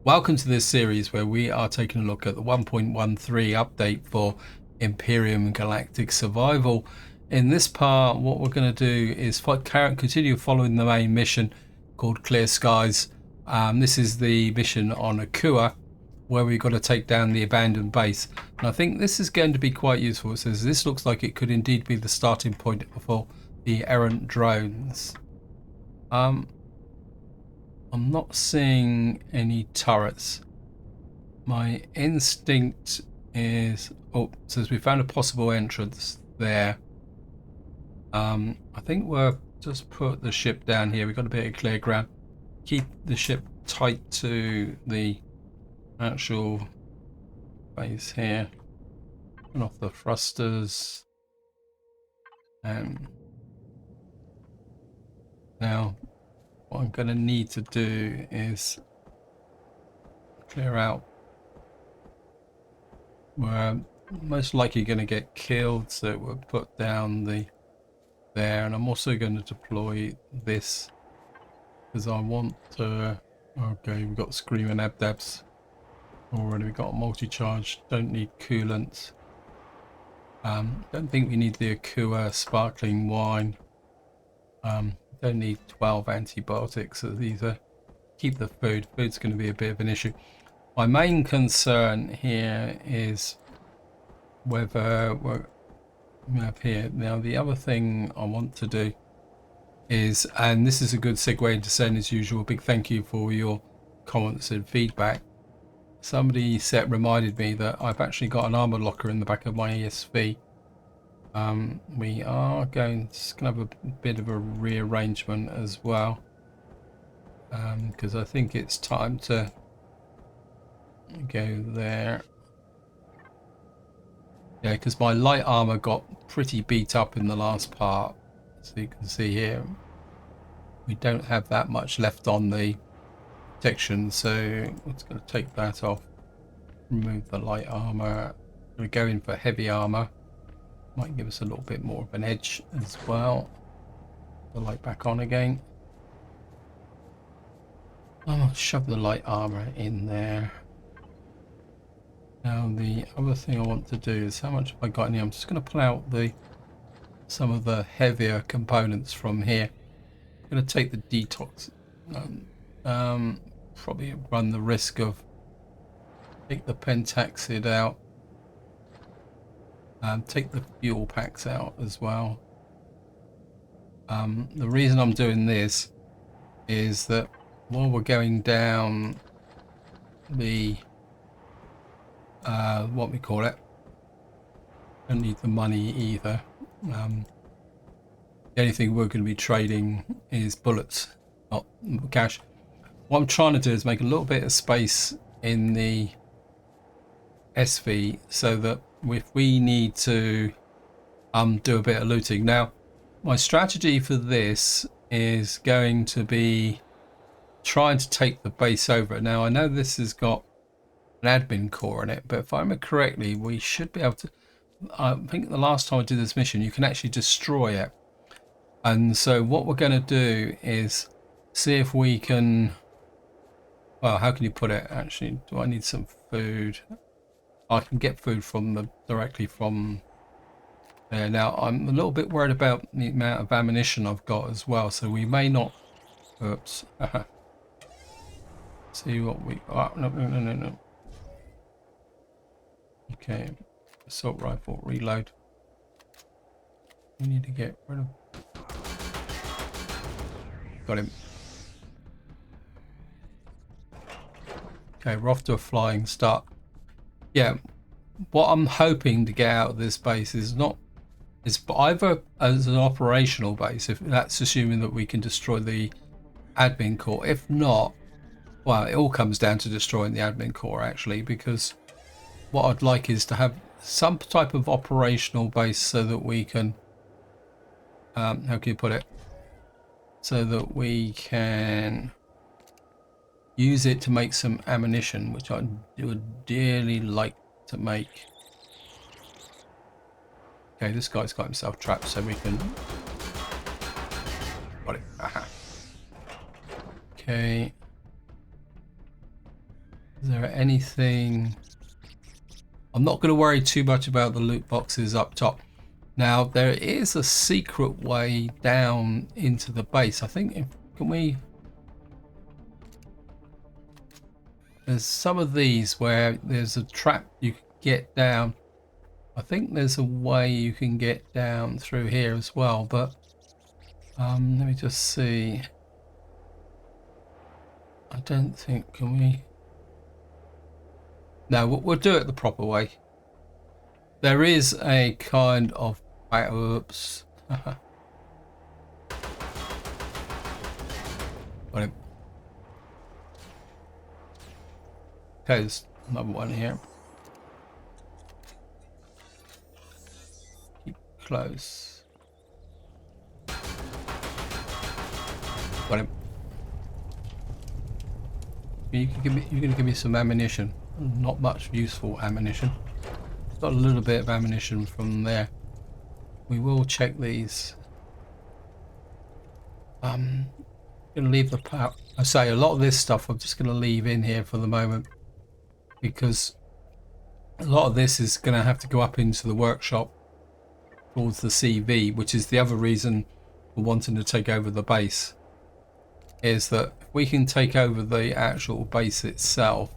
Welcome to this series where we are taking a look at the 1.13 update for Empyrion Galactic Survival. In this part, what we're going to do is continue following the main mission called Clear Skies. This is the mission on Akua, where we've got to take down the abandoned base. And I think this is going to be quite useful. It says this looks like it could indeed be the starting point for the errant drones. I'm not seeing any turrets. My instinct is, it says we found a possible entrance there. I think we'll just put the ship down here. We've got a bit of clear ground. Keep the ship tight to the actual base here. Turn off the thrusters. And now what I'm going to need to do is clear out where I'm most likely going to get killed, so we'll put down the there, and I'm also going to deploy this because I want to. Okay, we've got screaming abdabs already. We've got a multi-charge, don't need coolant. Don't think we need the Akua sparkling wine. Don't need 12 antibiotics either. Keep the food. Food's going to be a bit of an issue. My main concern here is whether we're up here. Now, the other thing I want to do is, and this is a good segue into saying as usual, big thank you for your comments and feedback. Somebody reminded me that I've actually got an armor locker in the back of my ESV. We are going to have a bit of a rearrangement as well, because I think it's time to go there. Yeah, because my light armor got pretty beat up in the last part, so you can see here we don't have that much left on the protection, so I'm just going to take that off, remove the light armor. We're going for heavy armor. Might give us a little bit more of an edge as well. The light back on again. I'll shove the light armor in there. Now the other thing I want to do is, how much have I got in here? I'm just going to pull out some of the heavier components from here. I'm going to take the detox. Probably run the risk of take the pentaxid out. Take the fuel packs out as well. The reason I'm doing this is that while we're going down the what we call it, don't need the money either. The only thing we're going to be trading is bullets, not cash. What I'm trying to do is make a little bit of space in the SV so that if we need to do a bit of looting. Now, my strategy for this is going to be trying to take the base over. Now, I know this has got an admin core in it, but if I remember correctly, we should be able to. I think the last time I did this mission, you can actually destroy it. And so what we're going to do is see if we can. Well, how can you put it? Actually, do I need some food? I can get food directly from there. Now, I'm a little bit worried about the amount of ammunition I've got as well, so we may not. Oops. See what we. Oh, no. Okay, assault rifle reload. We need to get rid of. Got him. Okay, we're off to a flying start. Yeah, what I'm hoping to get out of this base is either as an operational base, if that's assuming that we can destroy the admin core. If not, well, it all comes down to destroying the admin core actually, because what I'd like is to have some type of operational base so that we can, how can you put it? So that we can use it to make some ammunition, which I would dearly like to make. Okay, this guy's got himself trapped, so we can. Got it. Aha. Okay. Is there anything? I'm not going to worry too much about the loot boxes up top. Now there is a secret way down into the base. I think can we? There's some of these where there's a trap you can get down. I think there's a way you can get down through here as well, but let me just see. I don't think, can we? No, we'll do it the proper way. There is a kind of, oops. Got him. Okay, there's another one here. Keep close. Got him. You're gonna give me some ammunition. Not much useful ammunition. Got a little bit of ammunition from there. We will check these. Gonna leave the power. I say a lot of this stuff I'm just gonna leave in here for the moment, because a lot of this is gonna have to go up into the workshop towards the CV, which is the other reason for wanting to take over the base. Is that if we can take over the actual base itself,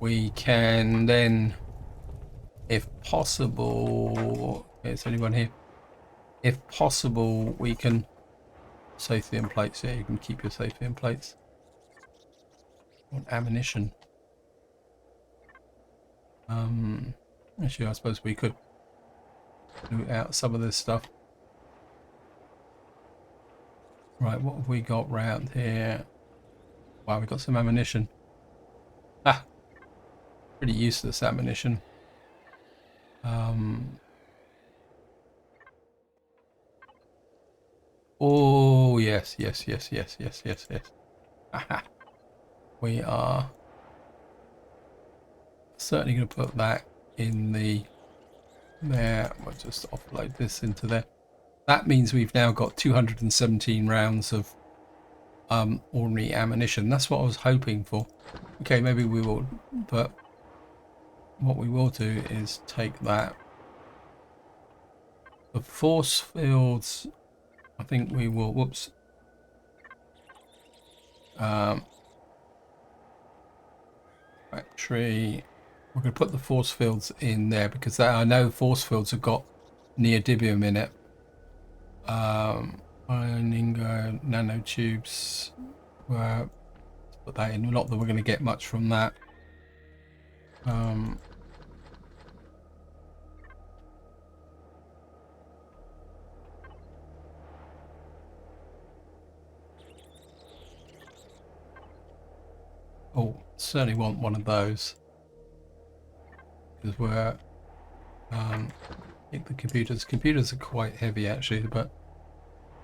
we can then, if possible, is anyone here? If possible, we can safety in plates. Yeah, you can keep your safety in plates. Want ammunition? Actually, I suppose we could loot out some of this stuff. Right, what have we got round here? Wow, we've got some ammunition. Ah, pretty useless ammunition. Oh, yes. Aha. We are certainly going to put that in the there. We'll just offload this into there. That means we've now got 217 rounds of ordinary ammunition. That's what I was hoping for. Okay, maybe we will, but what we will do is take that. The force fields, I think we will, whoops. Factory. We're going to put the force fields in there because I know force fields have got neodymium in it. Iron ingot, nanotubes. Put that in. Not that we're going to get much from that. Oh, certainly want one of those because we're I think the computers are quite heavy actually, but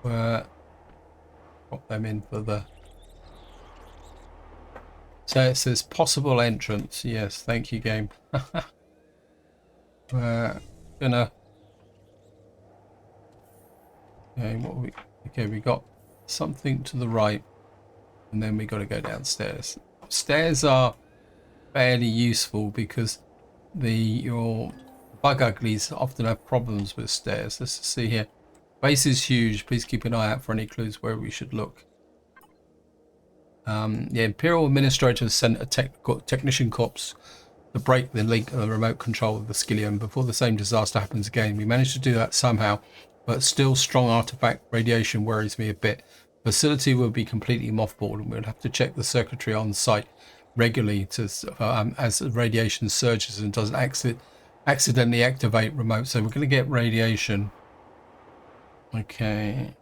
we're pop them in for the. So it says possible entrance. Yes, thank you, game. We're gonna. Okay, we got something to the right, and then we got to go downstairs. Stairs are fairly useful because your bug uglies often have problems with stairs. Let's see here. Base is huge. Please keep an eye out for any clues where we should look. The Imperial Administrator has sent a technician corps to break the link of the remote control of the Skillion before the same disaster happens again. We managed to do that somehow, but still strong artifact radiation worries me a bit. Facility will be completely mothballed, and we'll have to check the circuitry on site regularly to as radiation surges and doesn't accidentally activate remote. So we're going to get radiation. Okay.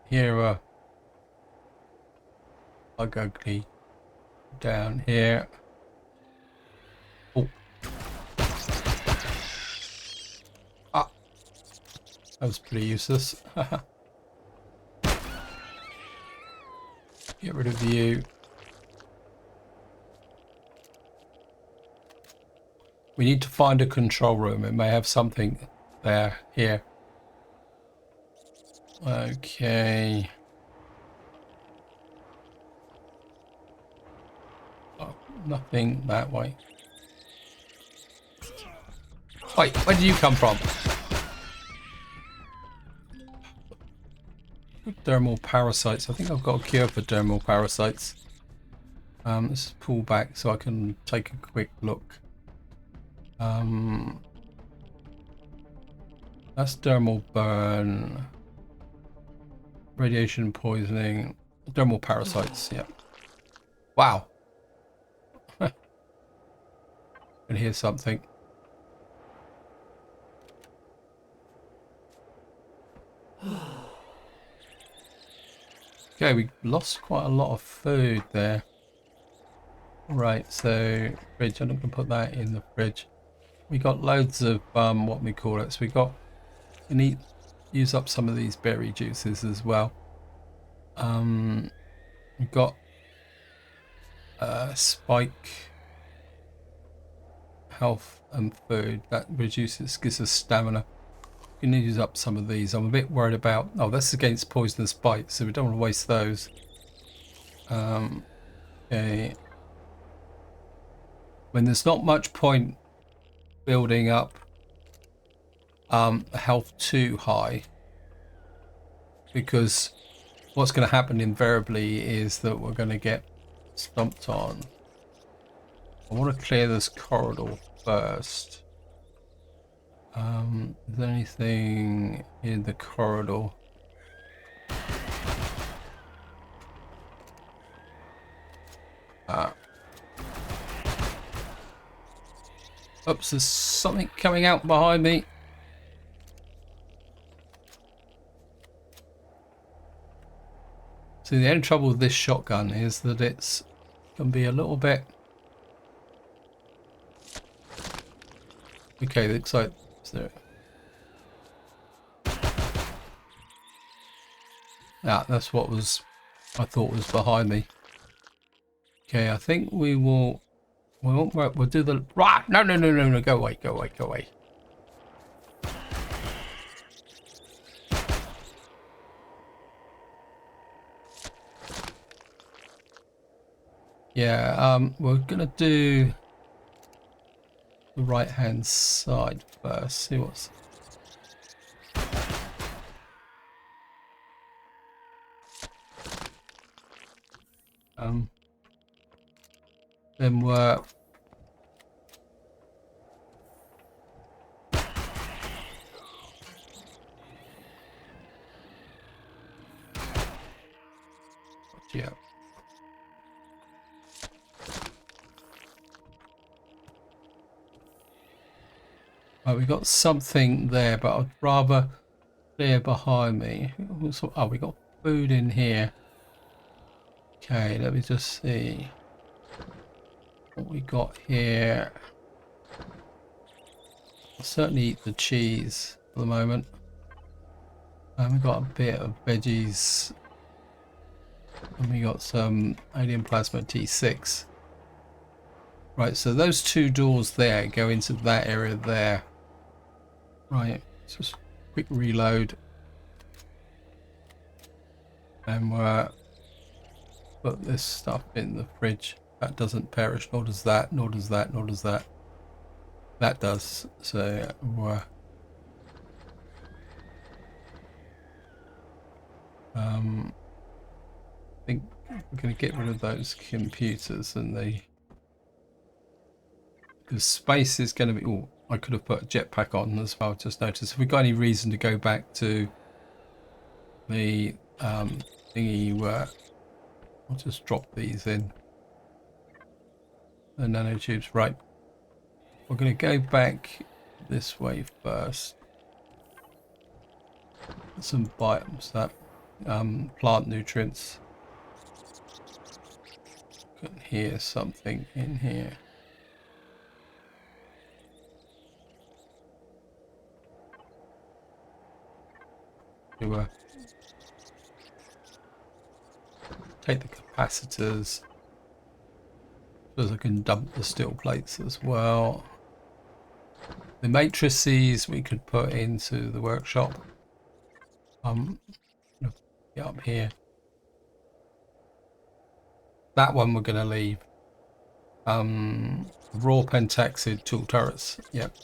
Here are bug ugly down here. Oh. Ah. That was pretty useless. Get rid of you. We need to find a control room. It may have something there, here. Okay. Oh, nothing that way. Wait, where did you come from? Dermal parasites. I think I've got a cure for dermal parasites. Let's pull back so I can take a quick look. That's dermal burn. Radiation poisoning. Dermal parasites, yeah. Wow. I can hear something. Okay, we lost quite a lot of food there. Right, so fridge, I'm not gonna put that in the fridge. We got loads of what we call it. So we need use up some of these berry juices as well. We've got spike health and food that gives us stamina. We need to use up some of these. I'm a bit worried about. Oh, that's against poisonous bites, so we don't want to waste those. Okay. When there's not much point building up health too high, because what's going to happen invariably is that we're going to get stomped on. I want to clear this corridor first. Is there anything in the corridor? Oops, there's something coming out behind me. See, the only trouble with this shotgun is that it's can be a little bit. Okay, looks like so. Ah, that's what I thought was behind me. Okay, I think we will. We'll do the right. No, no, no, no, no. Go away, go away, go away. Yeah, we're gonna do the right hand side first. See what's. Then we're. Yeah. Right, we got something there, but I'd rather clear behind me. Oh, we got food in here. Okay, let me just see what we got here. I'll certainly eat the cheese for the moment. And we got a bit of veggies. And we got some alien plasma T6. Right, so those two doors there go into that area there. Right, just quick reload. And we'll put this stuff in the fridge. That doesn't perish, nor does that, nor does that, nor does that. That does. So I think we're going to get rid of those computers and because space is going to be. Oh, I could have put a jetpack on as well. Just noticed. If we got any reason to go back to the thingy where I'll just drop these in the nanotubes. Right, we're going to go back this way first. Some biomes that plant nutrients. Can hear something in here. To take the capacitors, so I can dump the steel plates as well. The matrices we could put into the workshop. Get up here. That one we're gonna leave. Raw pentaxid tool turrets. Yep.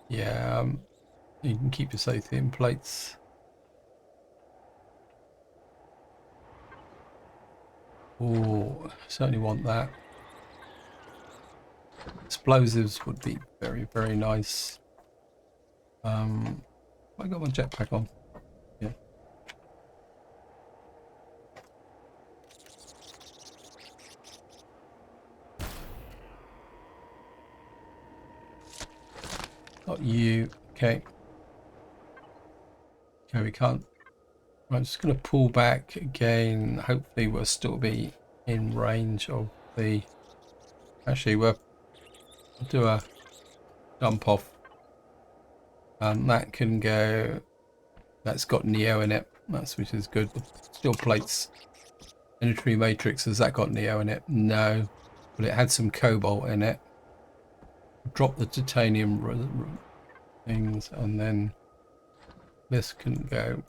Yeah. You can keep your sathium plates. Oh, certainly want that. Explosives would be very, very nice. I got my jetpack on. Yeah. Not you. Okay. Okay, we can't. I'm just going to pull back again. Hopefully we'll still be in range of the... Actually, we'll do a dump off. That can go... That's got Neo in it. That's which is good. Still plates. Planetary matrix. Has that got Neo in it? No. But it had some cobalt in it. Drop the titanium things, and then this can go...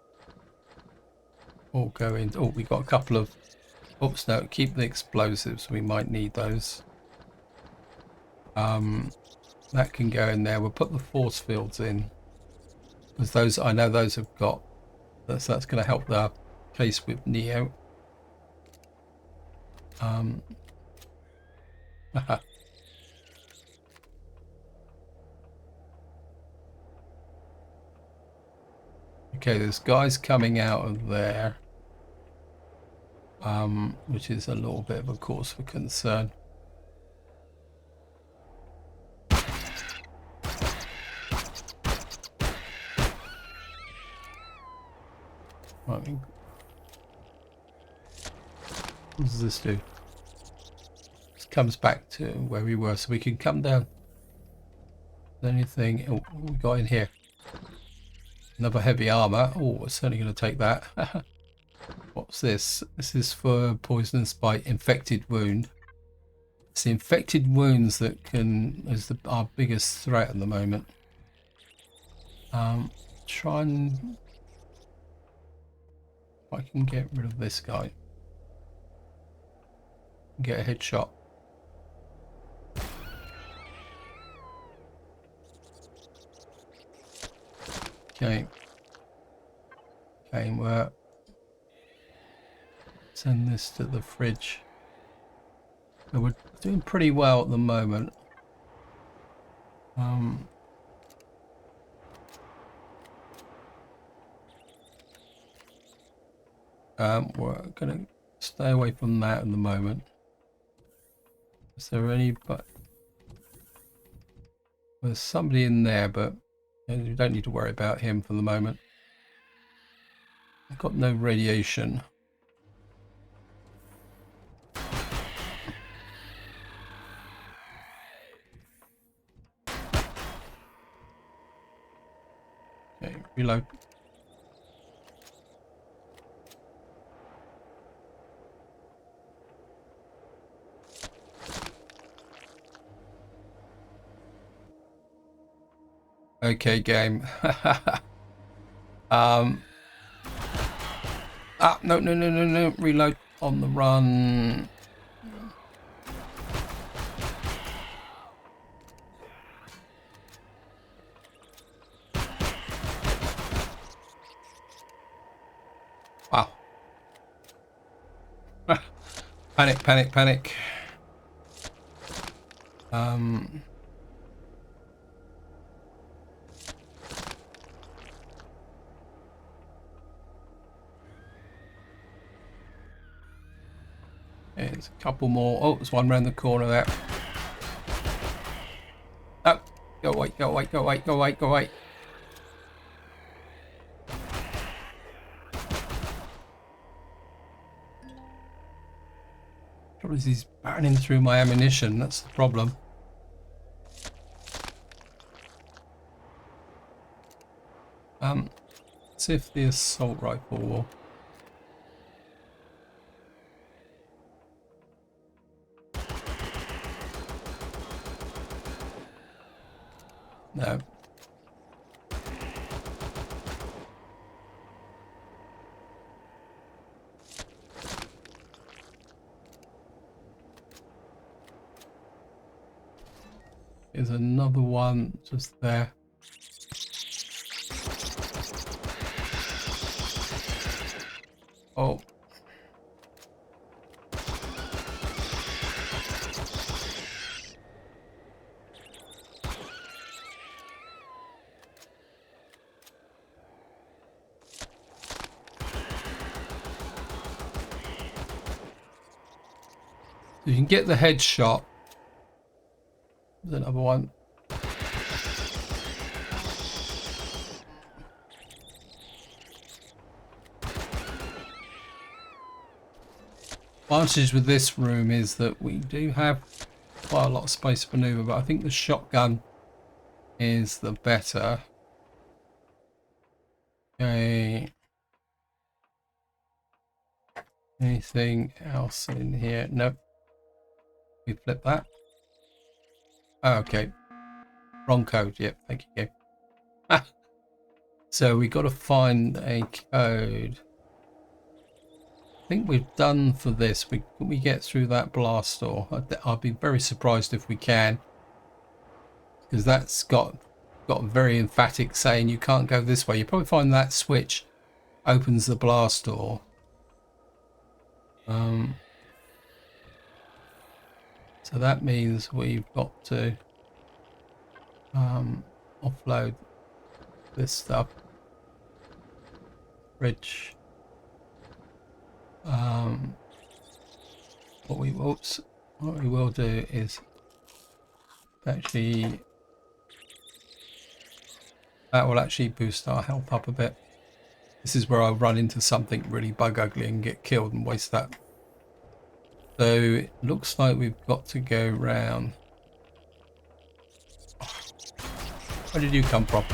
All go in. Oh, we got a couple of... Oops, no. Keep the explosives. We might need those. That can go in there. We'll put the force fields in. Because those, I know those have got... That's going to help the case with Neo. Okay, there's guys coming out of there. Which is a little bit of a cause for concern. Right. What does this do? This comes back to where we were, so we can come down. Anything we got in here? Another heavy armor. Oh, we're certainly going to take that. What's this? This is for poisonous bite, infected wound. It's the infected wounds that is our biggest threat at the moment. Try and... If I can get rid of this guy. Get a headshot. Okay. Okay, we're... Send this to the fridge. So we're doing pretty well at the moment. We're gonna stay away from that at the moment. Is there any? But there's somebody in there, but you don't need to worry about him for the moment. I've got no radiation. Okay, reload. Okay, game. No. Reload on the run. Wow. Panic. There's a couple more. Oh, there's one around the corner there. Oh, go away. Trouble is he's burning through my ammunition. That's the problem. See if the assault rifle will... No. There's another one just there. Oh. You can get the headshot. There's another one. Advantage with this room is that we do have quite a lot of space for maneuver, but I think the shotgun is the better. Okay. Anything else in here? Nope. We flip that. Oh, okay. Wrong code. Yep. Thank you. Ah. So we got to find a code. I think we've done for this. Can we get through that blast door? I'll be very surprised if we can, because that's got very emphatic saying you can't go this way. You probably find that switch opens the blast door. So that means we've got to offload this stuff. Bridge. What we will do is actually, that will actually boost our health up a bit. This is where I'll run into something really bug ugly and get killed and waste that. So it looks like we've got to go round. Where did you come from?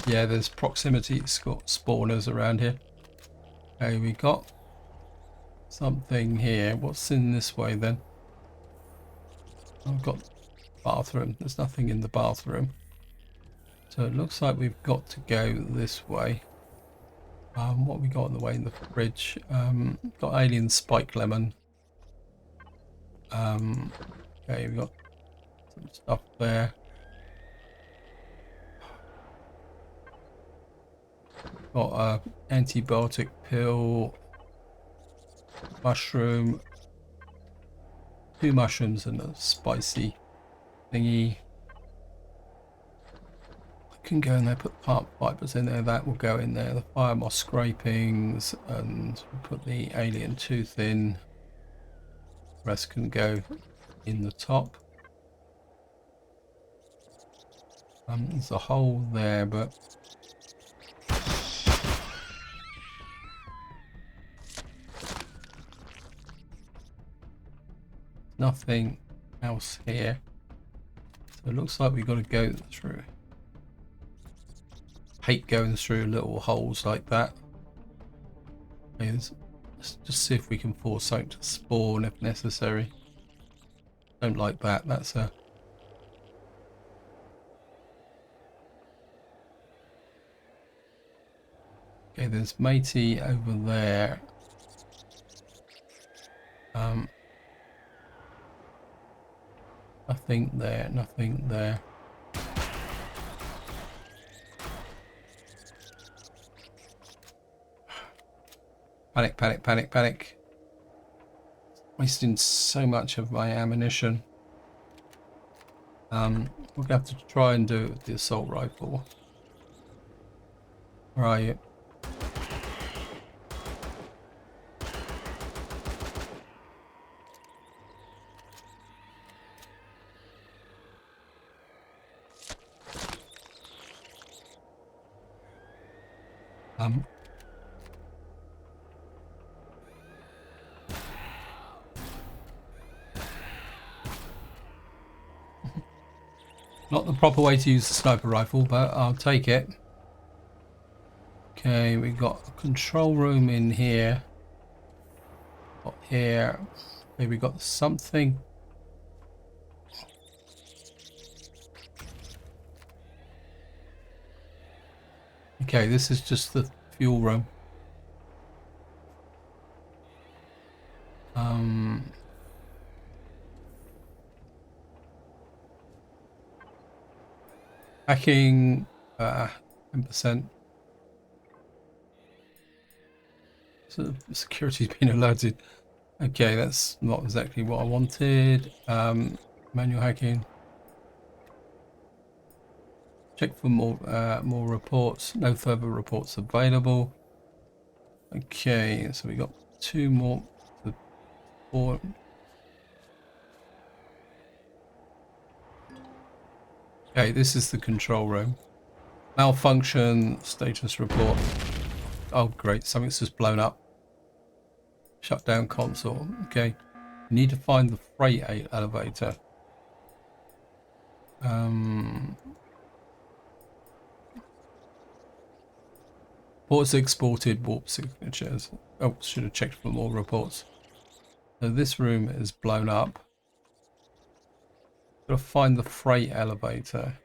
Yeah, there's proximity spawners around here. Okay, we got something here. What's in this way then? I've got bathroom. There's nothing in the bathroom. So it looks like we've got to go this way. What we got on the way in the fridge? Got alien spike lemon. Okay, we got some stuff there. Got a antibiotic pill, mushroom, 2 mushrooms and a spicy thingy. I can go in there, put plant fibers in there, that will go in there. The fire moss scrapings, and put the alien tooth in. The rest can go in the top. There's a hole there, but nothing else here. So it looks like we've got to go through. Hate going through little holes like that. Okay, let's just see if we can force something to spawn if necessary. Don't like that. That's a... Okay, there's matey over there. Nothing there, nothing there. Panic, panic, panic, panic. Wasting so much of my ammunition. We're gonna have to try and do it with the assault rifle. Where are you? Not the proper way to use the sniper rifle, but I'll take it. Okay, we got a control room in here. Got here. Okay, we got something. Okay, this is just the fuel room. Hacking 10%. So security's been alerted. Okay, that's not exactly what I wanted. Manual hacking. Check for more reports. No further reports available. Okay, so we got 2 more. Four. Okay, this is the control room. Malfunction status report. Oh, great! Something's just blown up. Shut down console. Okay, you need to find the freight elevator. Ports exported, warp signatures. Oh, should have checked for more reports. So this room is blown up. Gotta find the freight elevator.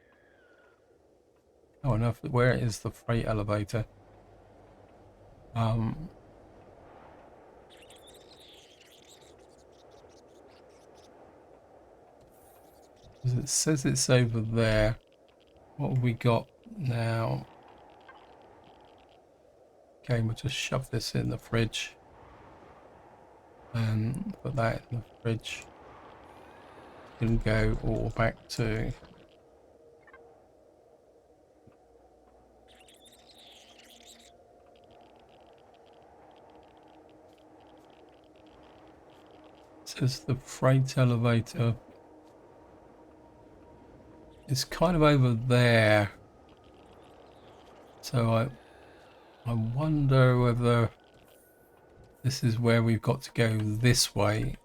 Oh, enough. Where is the freight elevator? It says it's over there. What have we got now? Okay, we'll just shove this in the fridge and put that in the fridge. Can go all back to says the freight elevator is kind of over there. So I wonder whether this is where we've got to go this way.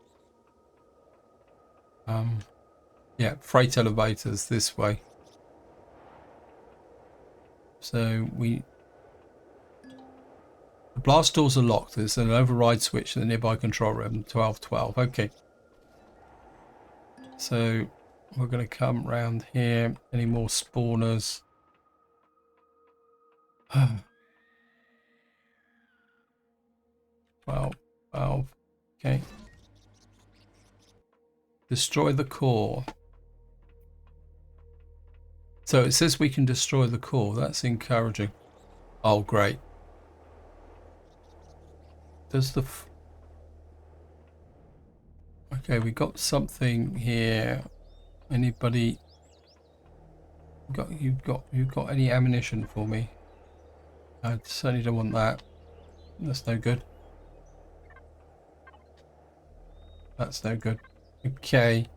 Yeah, freight elevators this way. So the blast doors are locked. There's an override switch in the nearby control room, 1212. Okay. So we're going to come round here. Any more spawners? 12. Okay. Destroy the core. So it says we can destroy the core. That's encouraging. Oh, great. Does the... Okay, we got something here. Anybody... You've got any ammunition for me? I certainly don't want that. That's no good. That's no good. Okay.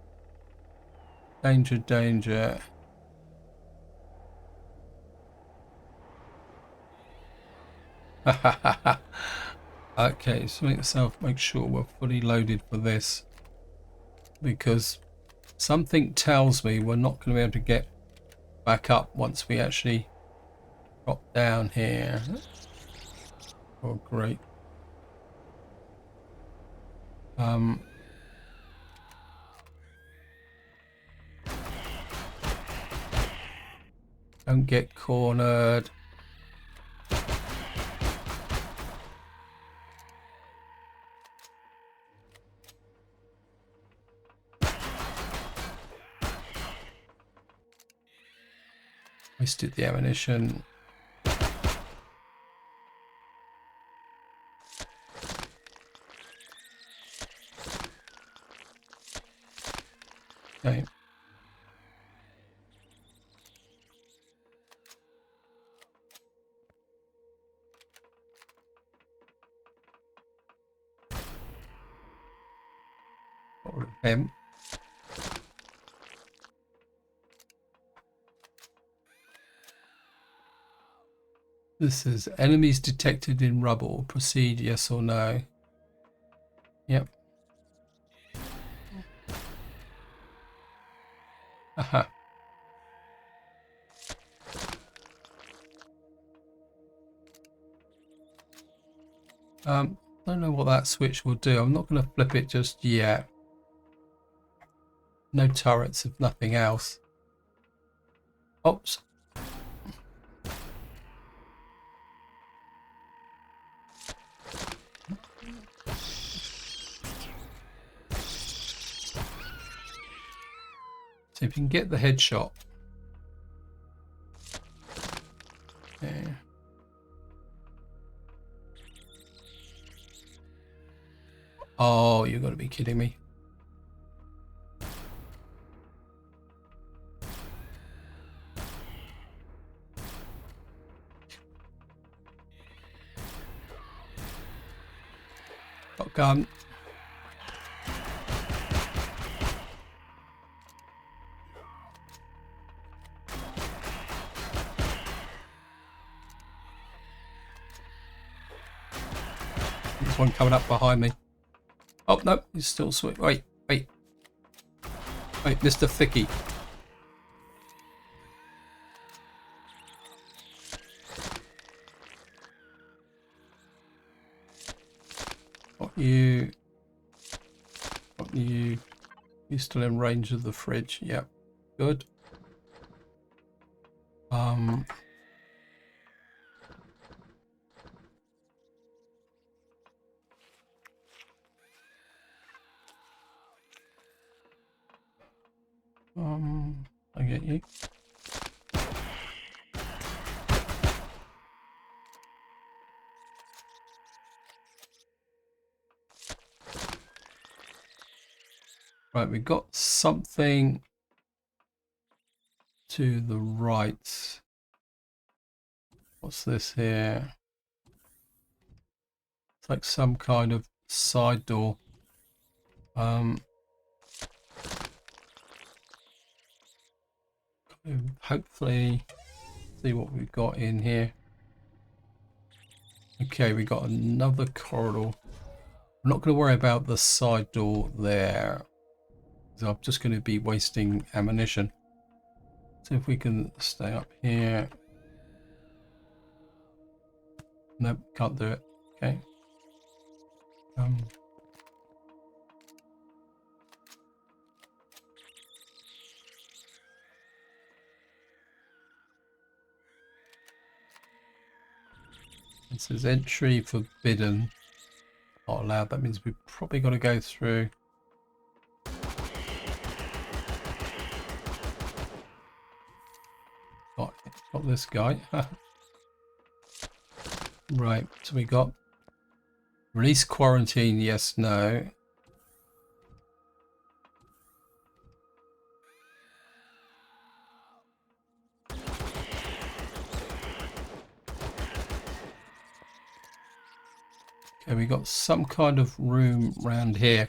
Danger, danger. Okay, so make sure we're fully loaded for this. Because something tells me we're not going to be able to get back up once we actually drop down here. Oh, great. Don't get cornered. Wasted the ammunition. Okay. Got rid of him. This is enemies detected in rubble. Proceed, yes or no? Yep. Aha. Don't know what that switch will do. I'm not going to flip it just yet. No turrets, if nothing else. Oops. See if you can get the headshot. Okay. Oh, you've got to be kidding me. Got a gun. There's one coming up behind me. Oh, no, he's still sweet. Wait, Mr. Thicky. You you're still in range of the fridge. Yep, good. I get you. Right, we got something to the right. What's this here? It's like some kind of side door. Hopefully see what we've got in here. Okay, we got another corridor. I'm not going to worry about the side door there. So I'm just going to be wasting ammunition. So if we can stay up here. Nope, can't do it. Okay. It says entry forbidden. Not allowed. That means we've probably got to go through. Got this guy. Right, so we got release quarantine, yes, no. Okay, we got some kind of room around here.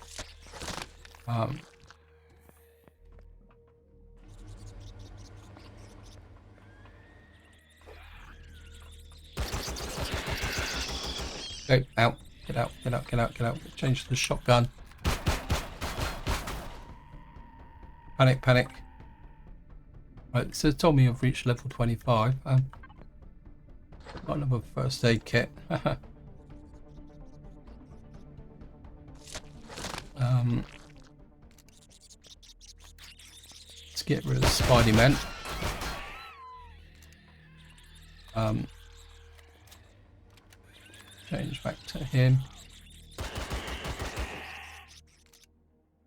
Go out, get out, get out, get out, get out. Change to the shotgun. Panic, panic. Right, so it told me I've reached level 25. Got another first aid kit. Let's get rid of the Spidey Man. Change back to him.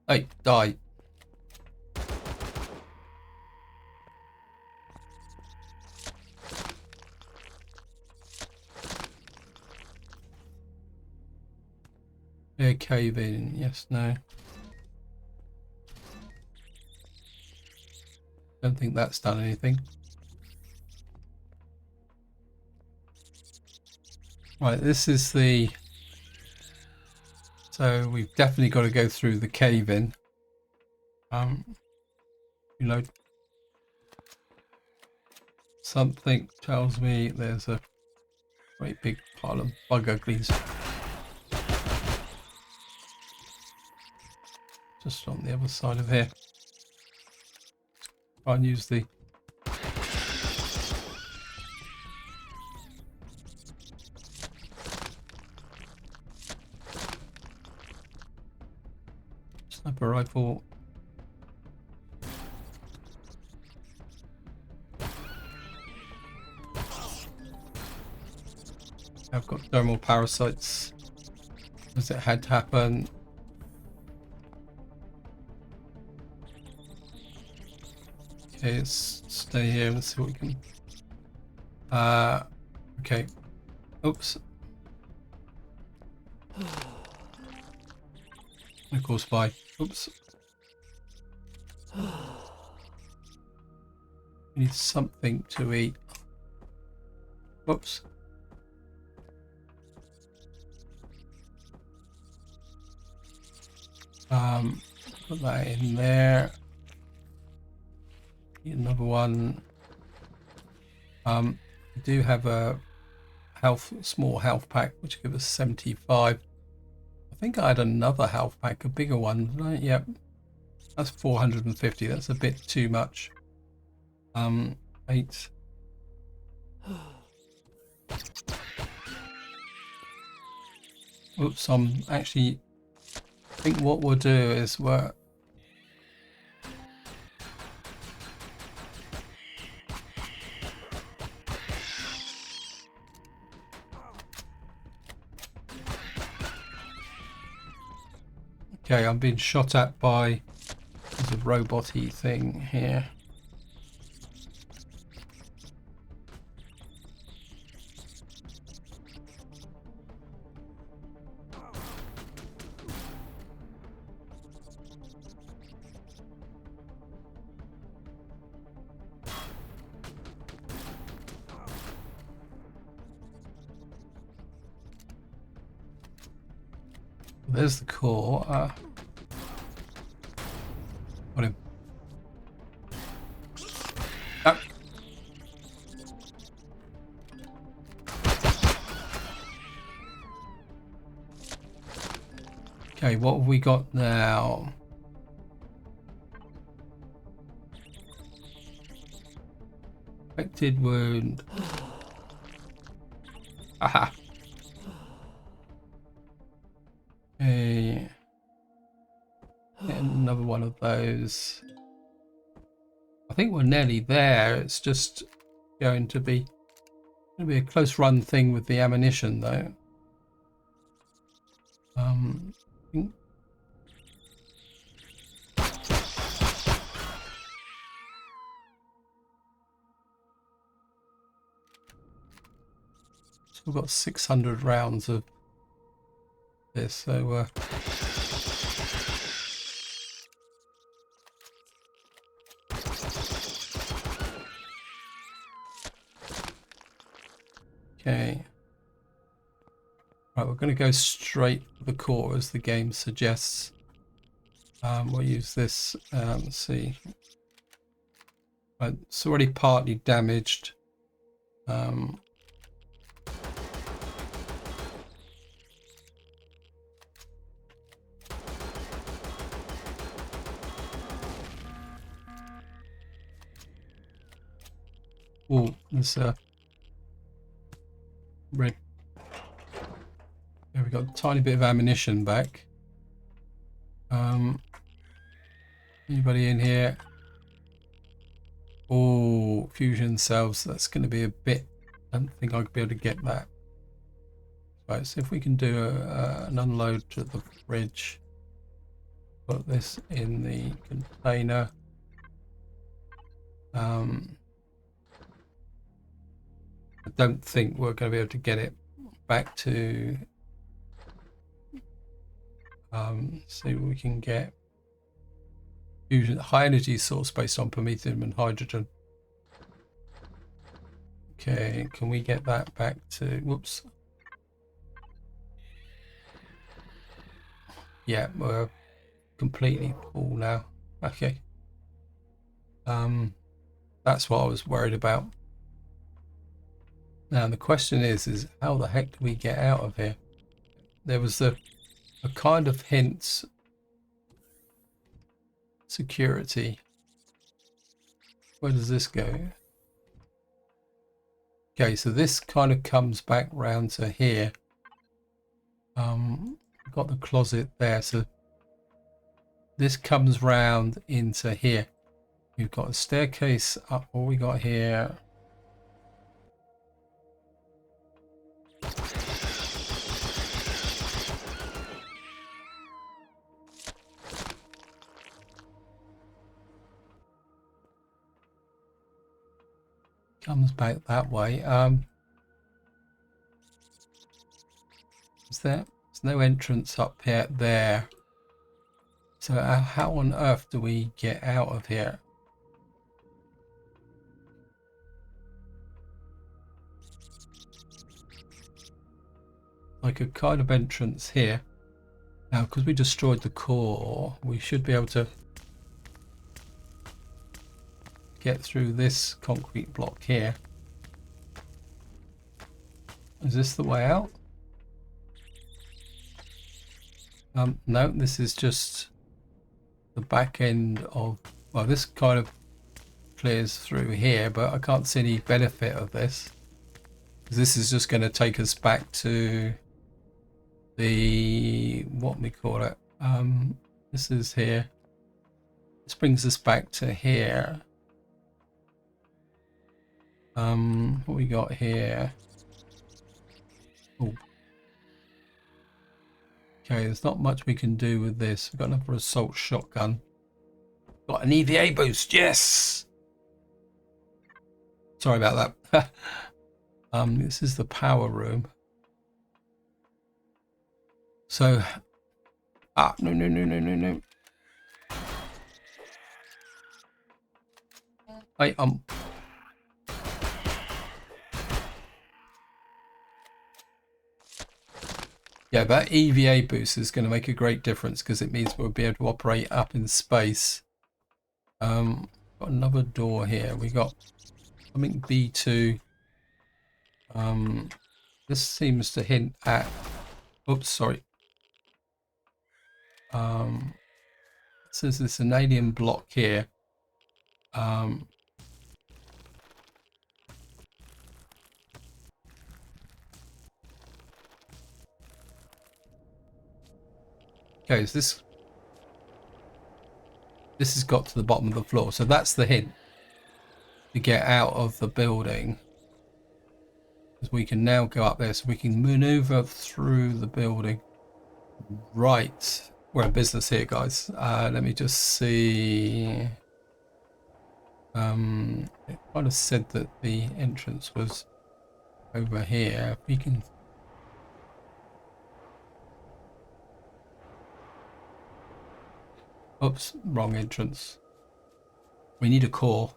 Hey, die. Yeah, cave in. Yes, no. Don't think that's done anything. Right, this is the... So we've definitely got to go through the cave in. Reload. Something tells me there's a great big pile of bug uglies. Just on the other side of here. Try and use the... Sniper rifle. I've got thermal parasites. Because it had to happen. Okay, let's stay here and see what we can. Okay. Oops. Of course, by. Oops. We need something to eat. Whoops. Put that in there. Need another one. We do have a small health pack which gives us 75. I think I had another health pack, a bigger one, right? Yep. That's 450. That's a bit too much. 8. Oops, I think what we'll do is okay, I'm being shot at by there's a robot-y thing here. There's the core. Got him. Ah. Okay, what have we got now? Affected wound. Aha. Okay. And another one of those. I think we're nearly there. It's just going to be a close run thing with the ammunition, though. I think so we've got 600 rounds of this, so okay. Right, we're going to go straight for the core as the game suggests. We'll use this. Let's see. Right, it's already partly damaged. Oh, there's a red. There we got a tiny bit of ammunition back. Anybody in here? Oh, fusion cells. That's going to be a bit. I don't think I'll be able to get that. Right, so if we can do an unload to the fridge. Put this in the container. I don't think we're going to be able to get it back to see what we can get. Fusion high energy source based on promethium and hydrogen. Okay, can we get that back to whoops? Yeah, we're completely full now. Okay. That's what I was worried about. Now the question is how the heck do we get out of here? There was a kind of hint. Security. Where does this go? Okay, so this kind of comes back round to here. Got the closet there, so this comes round into here. We've got a staircase up. What we got here? Comes back that way. There's no entrance up here there. So how on earth do we get out of here? Like a kind of entrance here. Now, because we destroyed the core, we should be able to get through this concrete block here. Is this the way out? No, this is just the back end of, well, this kind of clears through here, but I can't see any benefit of this. This is just going to take us back to the, what we call it, this is here. This brings us back to here. What we got here? Oh. Okay, there's not much we can do with this. We've got another assault shotgun. Got an EVA boost, yes! Sorry about that. This is the power room. So, no. Wait, yeah, that EVA boost is going to make a great difference because it means we'll be able to operate up in space. Got another door here. We got something B2. This seems to hint at. Oops, sorry. It says there's an alien block here. Okay, so this has got to the bottom of the floor, so that's the hint to get out of the building. Because we can now go up there, so we can maneuver through the building. Right, we're in business here, guys. Let me just see. It kind of said that the entrance was over here. We can. Oops, wrong entrance. We need a core.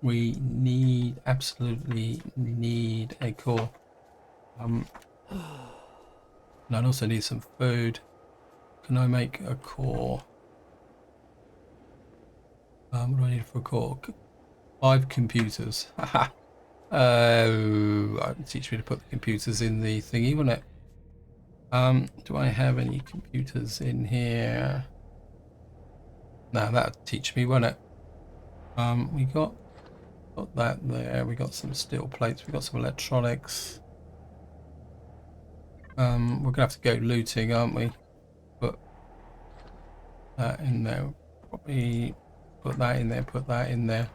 We absolutely need a core. And I also need some food. Can I make a core? What do I need for a core? 5 computers. Haha. Teach me to put the computers in the thingy, wouldn't it? Do I have any computers in here? No, that'll teach me, won't it? We got that there. We got some steel plates. We got some electronics. We're gonna have to go looting, aren't we? Put that in there. Probably put that in there. Put that in there.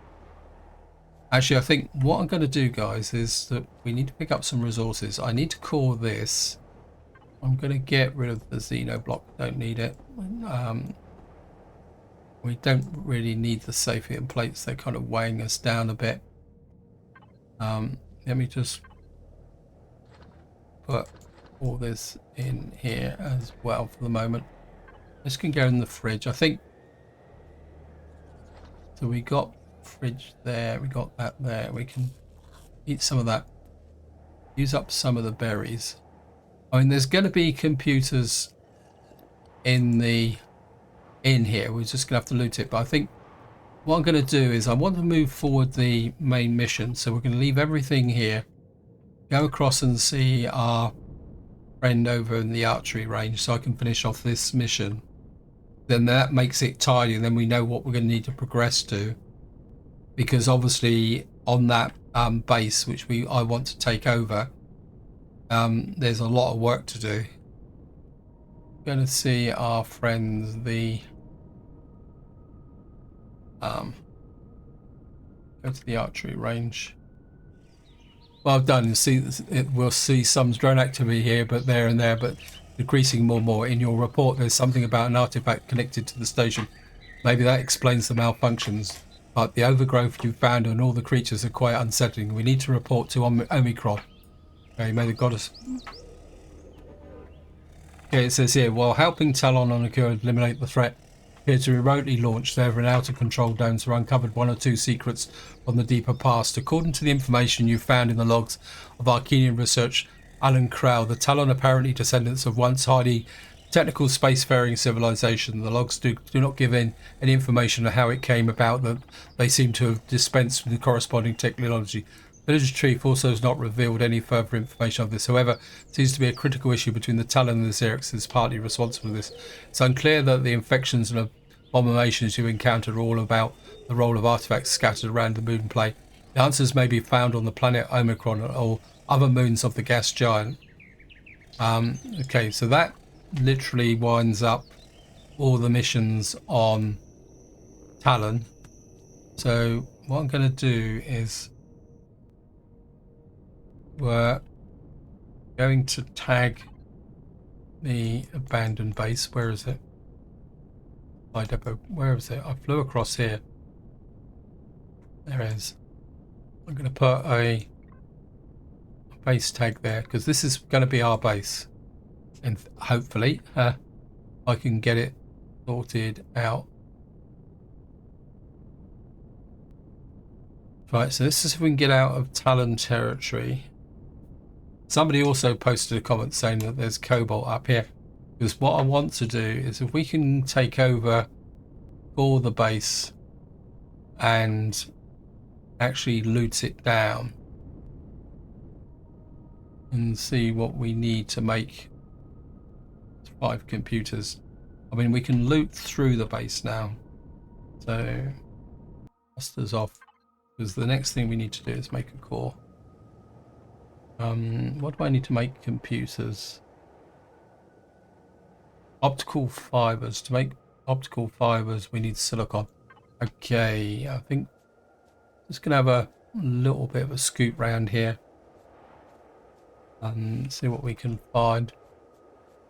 Actually, I think what I'm going to do, guys, is that we need to pick up some resources. I need to core this. I'm going to get rid of the Xeno block. Don't need it. We don't really need the Saphian plates. They're kind of weighing us down a bit. Let me just put all this in here as well for the moment. This can go in the fridge, I think. So we got fridge there. We got that there. We can eat some of that. Use up some of the berries. I mean, there's going to be computers in here. We're just gonna have to loot it, but I think what I'm going to do is I want to move forward the main mission, so we're going to leave everything here, go across and see our friend over in the archery range so I can finish off this mission. Then that makes it tidy, and then we know what we're going to need to progress to, because obviously on that base which I want to take over, there's a lot of work to do. Going to see our friends, the Go to the archery range. Well done. You see, we'll see some drone activity here, but there and there, but decreasing more and more. In your report, there's something about an artifact connected to the station. Maybe that explains the malfunctions. But the overgrowth you found and all the creatures are quite unsettling. We need to report to Omicron. Okay, may the goddess. Okay, it says here, while helping Talon and Akua eliminate the threat, appear to remotely launch over an outer control dome to uncovered one or two secrets from the deeper past. According to the information you found in the logs of Arcanian research Alan Crow, the Talon apparently descendants of once highly technical spacefaring civilization. The logs do not give in any information on how it came about, that they seem to have dispensed with the corresponding technology. Village Chief also has not revealed any further information of this. However, it seems to be a critical issue between the Talon and the Xerxes is partly responsible for this. It's unclear that the infections and abominations you encountered are all about the role of artifacts scattered around the moon plate. The answers may be found on the planet Omicron or other moons of the gas giant. Okay, so that literally winds up all the missions on Talon. So what I'm going to do is we're going to tag the abandoned base. Where is it? My depot. Where is it? I flew across here. There it is. I'm going to put a base tag there because this is going to be our base, and hopefully I can get it sorted out. Right, so this is if we can get out of Talon territory. Somebody also posted a comment saying that there's cobalt up here, because what I want to do is if we can take over all the base and actually loot it down and see what we need to make 5 computers. I mean, we can loot through the base now, so clusters off, because the next thing we need to do is make a core. What do I need to make computers? Optical fibers. To make optical fibers we need silicon. Okay, I think just gonna have a little bit of a scoop round here and see what we can find.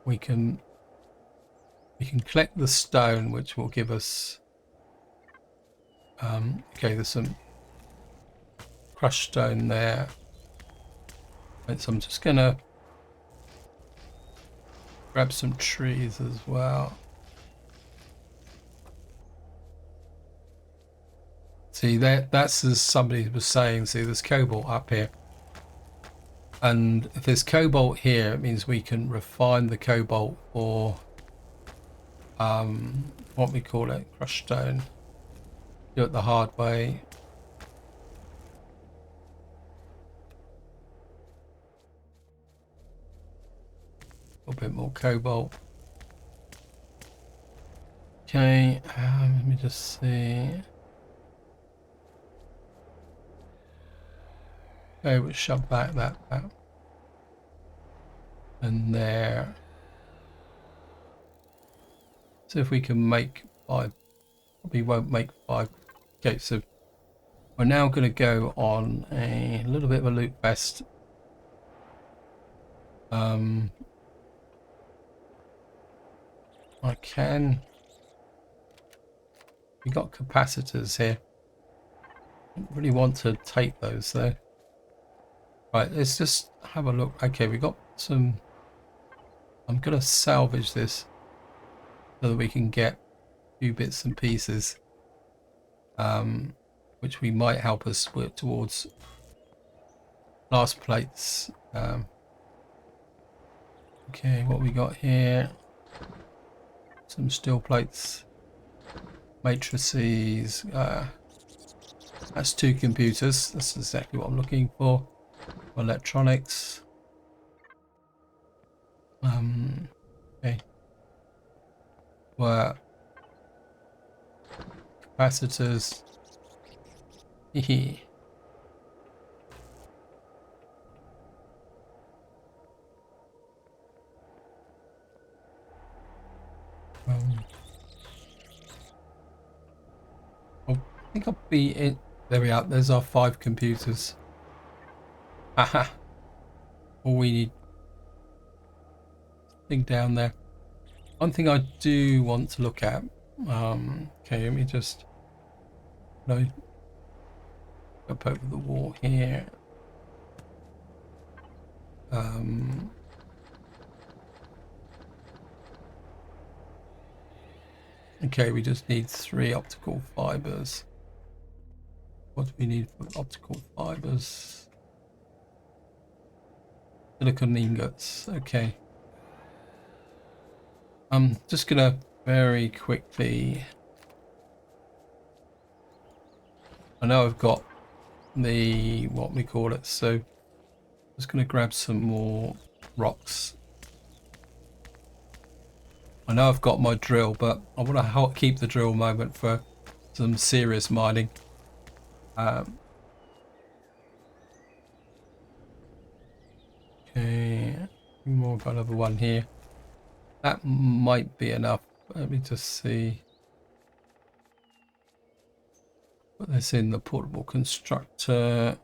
We can collect the stone, which will give us okay, there's some crushed stone there. Right, so I'm just gonna grab some trees as well. See, that's as somebody was saying, see there's cobalt up here. And if there's cobalt here, it means we can refine the cobalt for what we call it, crushed stone. Do it the hard way. A little bit more cobalt. Okay, let me just see. Okay, we'll shove back that and there. See if we can make 5. Probably won't make 5. Okay, so we're now going to go on a little bit of a loot fest. I can. We got capacitors here. I don't really want to take those though. Right, let's just have a look. Okay, we got some. I'm going to salvage this so that we can get a few bits and pieces, which we might help us work towards glass plates. Okay, what we got here? Some steel plates, matrices. That's 2 computers. That's exactly what I'm looking for. Electronics. Okay. Where capacitors. Hehe. Oh, think I'll be in. There we are. There's our 5 computers. Haha. All we need. Thing down there. One thing I do want to look at. Okay, let me just. No. Up over the wall here. Okay, we just need 3 optical fibers. What do we need for optical fibers? Silicon ingots. Okay. I'm just gonna very quickly. I know I've got the what we call it, so I'm just gonna grab some more rocks. I know I've got my drill, but I want to keep the drill moment for some serious mining. Okay, more got another one here. That might be enough. Let me just see. Put this in the portable constructor.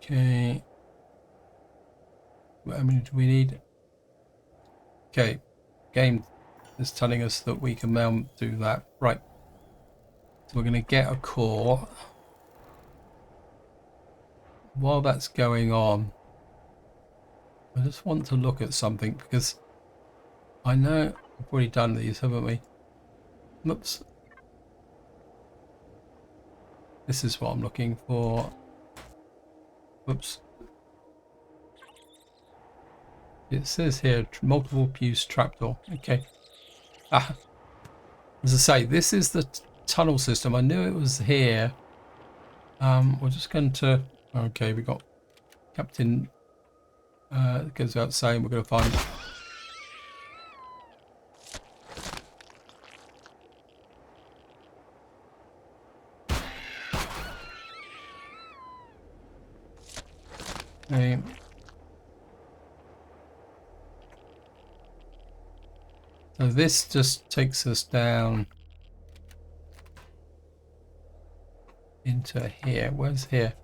Okay. How many do we need? Okay. Game is telling us that we can now do that. Right. So we're going to get a core. While that's going on, I just want to look at something because I know we've already done these, haven't we? Oops. This is what I'm looking for. Oops. It says here multiple use trapdoor. Okay. Ah, as I say, this is the tunnel system. I knew it was here. We're just going to. Okay, we got Captain. Goes without saying, we're going to find. Okay. So this just takes us down into here. Where's here?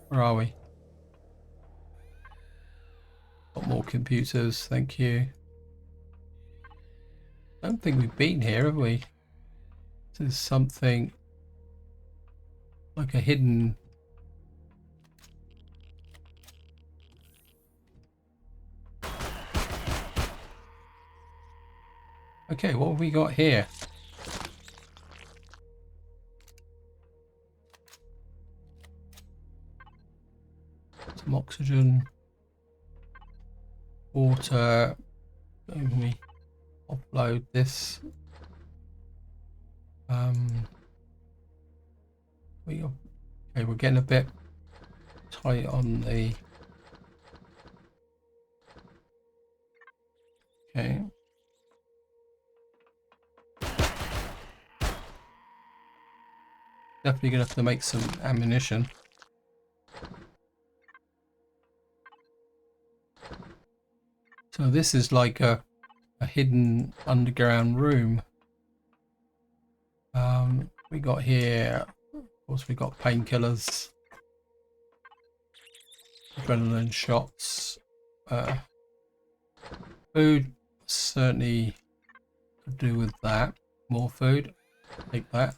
Where are we? Got more computers, thank you. I don't think we've been here, have we? This is something like a hidden. Okay, what have we got here? Some oxygen, water. Let me offload this. Okay, we're getting a bit tight on the. Okay. Definitely gonna have to make some ammunition. So this is like a hidden underground room. We got here, of course, we got painkillers, adrenaline shots, food. Certainly could do with that. More food. Take that.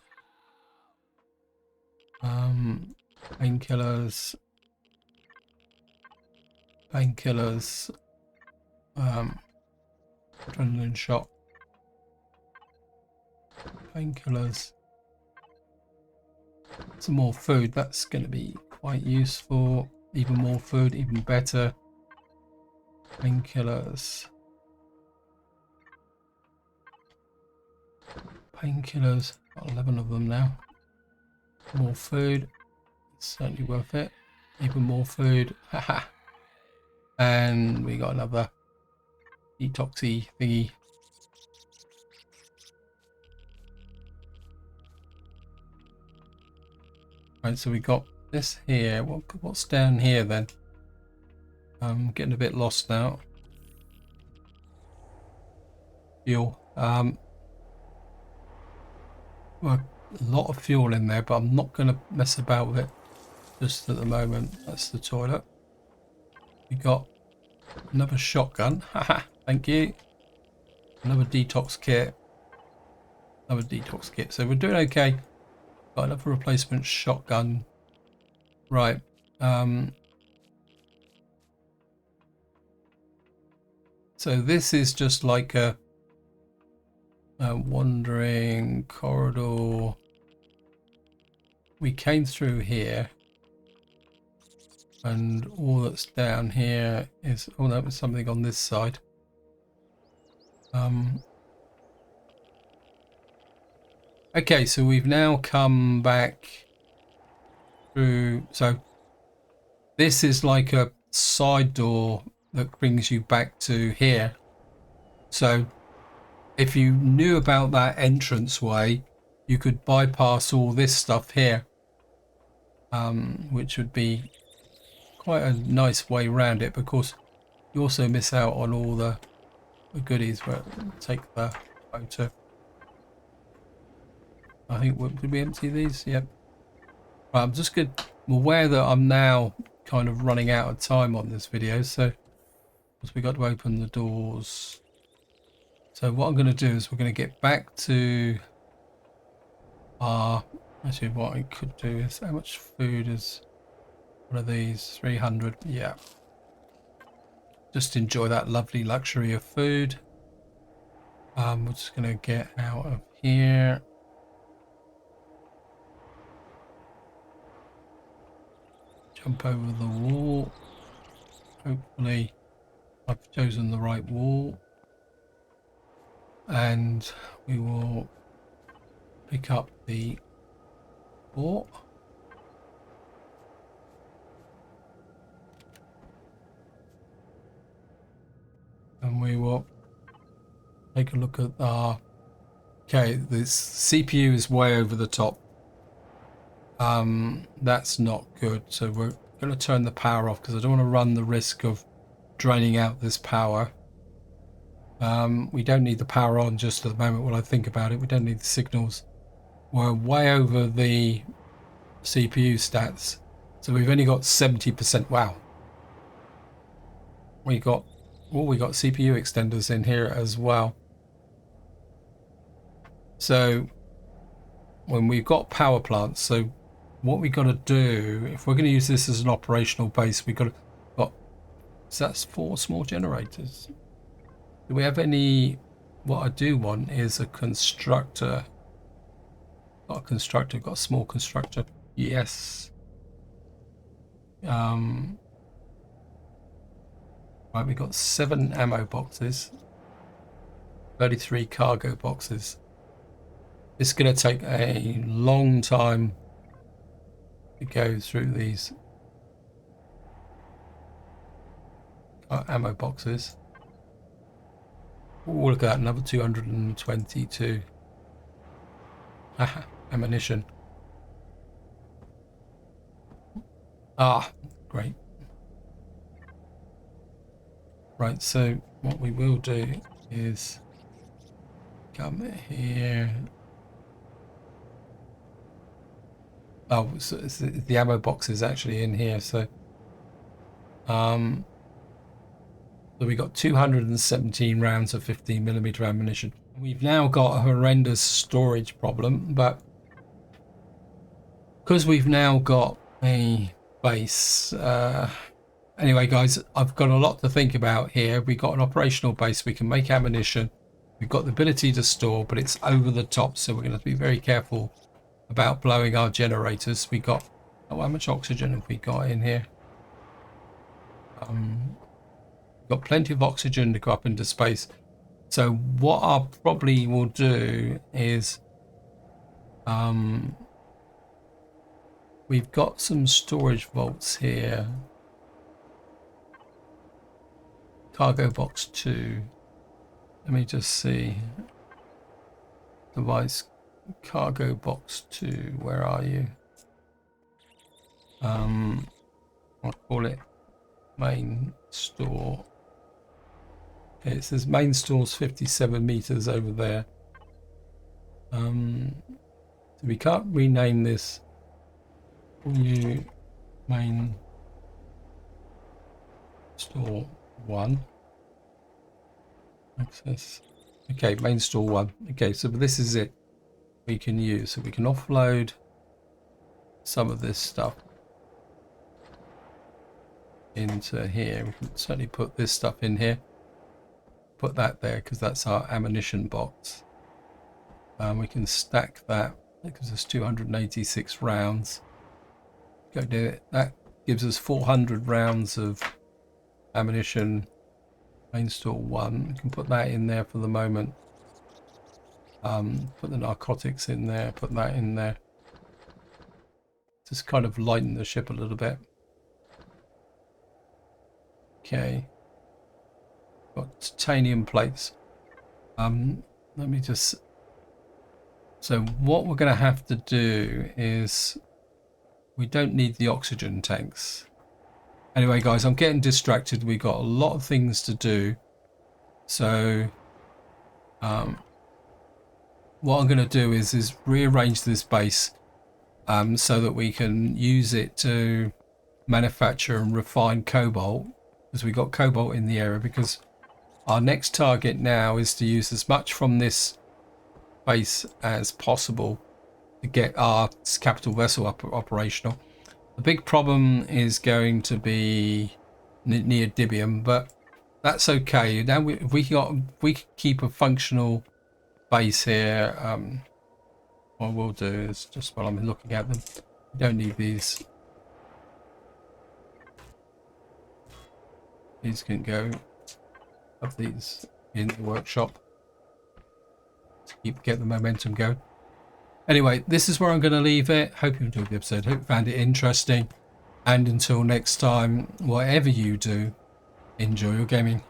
Painkillers. Painkillers. Adrenaline shot. Painkillers. Some more food. That's going to be quite useful. Even more food, even better. Painkillers. Painkillers. Got 11 of them now. More food. Certainly worth it. Even more food. Haha. And we got another detoxy thingy. Right, so we got this here. What's down here then? I'm getting a bit lost now. Fuel. Well, a lot of fuel in there, but I'm not going to mess about with it just at the moment. That's the toilet. We got another shotgun. Haha, thank you. Another detox kit. Another detox kit. So we're doing okay. Got another replacement shotgun. Right. So this is just like a wandering corridor. We came through here, and all that's down here is, oh no, there's something on this side. Okay, so we've now come back through. So this is like a side door that brings you back to here. So if you knew about that entranceway, you could bypass all this stuff here, which would be quite a nice way around it. Of course, you also miss out on all the goodies. But take the photo. I think, did we empty these? Yep. Right, I'm just good. I'm aware that I'm now kind of running out of time on this video, so we got to open the doors. So what I'm going to do is we're going to get back to our, actually what I could do is, how much food is one of these? 300. Yeah, just enjoy that lovely luxury of food. We're just going to get out of here. Jump over the wall. Hopefully I've chosen the right wall. And we will pick up the port. And we will take a look at our, okay, this CPU is way over the top. That's not good. So we're going to turn the power off because I don't want to run the risk of draining out this power. We don't need the power on just at the moment while I think about it. We don't need the signals. We're way over the CPU stats. So we've only got 70%. Wow. We got CPU extenders in here as well. So when we've got power plants, so what we got to do, if we're going to use this as an operational base, we got, so that's 4 small generators. Do we have any? What I do want is a constructor. Got a constructor, got a small constructor. Yes. Right, we got 7 ammo boxes, 33 cargo boxes. It's going to take a long time to go through these ammo boxes. Oh, look at that, another 222 ammunition. Ah, great. Right, so what we will do is come here. Oh, so the ammo box is actually in here. So, so we got 217 rounds of 15mm ammunition. We've now got a horrendous storage problem, but because we've now got a base. Anyway, guys, I've got a lot to think about here. We've got an operational base. We can make ammunition. We've got the ability to store, but it's over the top. So we're going to be very careful about blowing our generators. We got, oh, how much oxygen have we got in here? Got plenty of oxygen to go up into space. So what I probably will do is, we've got some storage vaults here. Cargo box 2. Let me just see. Device cargo box 2. Where are you? I'll call it main store. Okay, it says main store's 57 meters over there. So we can't rename this. New main store 1. Access. Okay, main store 1. Okay, so this is it. We can use, so we can offload some of this stuff into here. We can certainly put this stuff in here. Put that there because that's our ammunition box. We can stack that. That gives us 286 rounds. Go do it. That gives us 400 rounds of ammunition. Main store 1. We can put that in there for the moment. Put the narcotics in there. Put that in there. Just kind of lighten the ship a little bit. Okay. Got titanium plates. Let me just... So what we're going to have to do is... We don't need the oxygen tanks. Anyway, guys, I'm getting distracted. We've got a lot of things to do. So... what I'm going to do is rearrange this base so that we can use it to manufacture and refine cobalt, because we got cobalt in the area. Because our next target now is to use as much from this base as possible to get our capital vessel operational. The big problem is going to be neodymium, but that's okay. Now we can keep a functional base here. What we'll do is, just while I'm looking at them, we don't need these. These can go. Have these in the workshop to get the momentum going. Anyway, this is where I'm going to leave it. Hope you enjoyed the episode. Hope you found it interesting. And until next time, whatever you do, enjoy your gaming.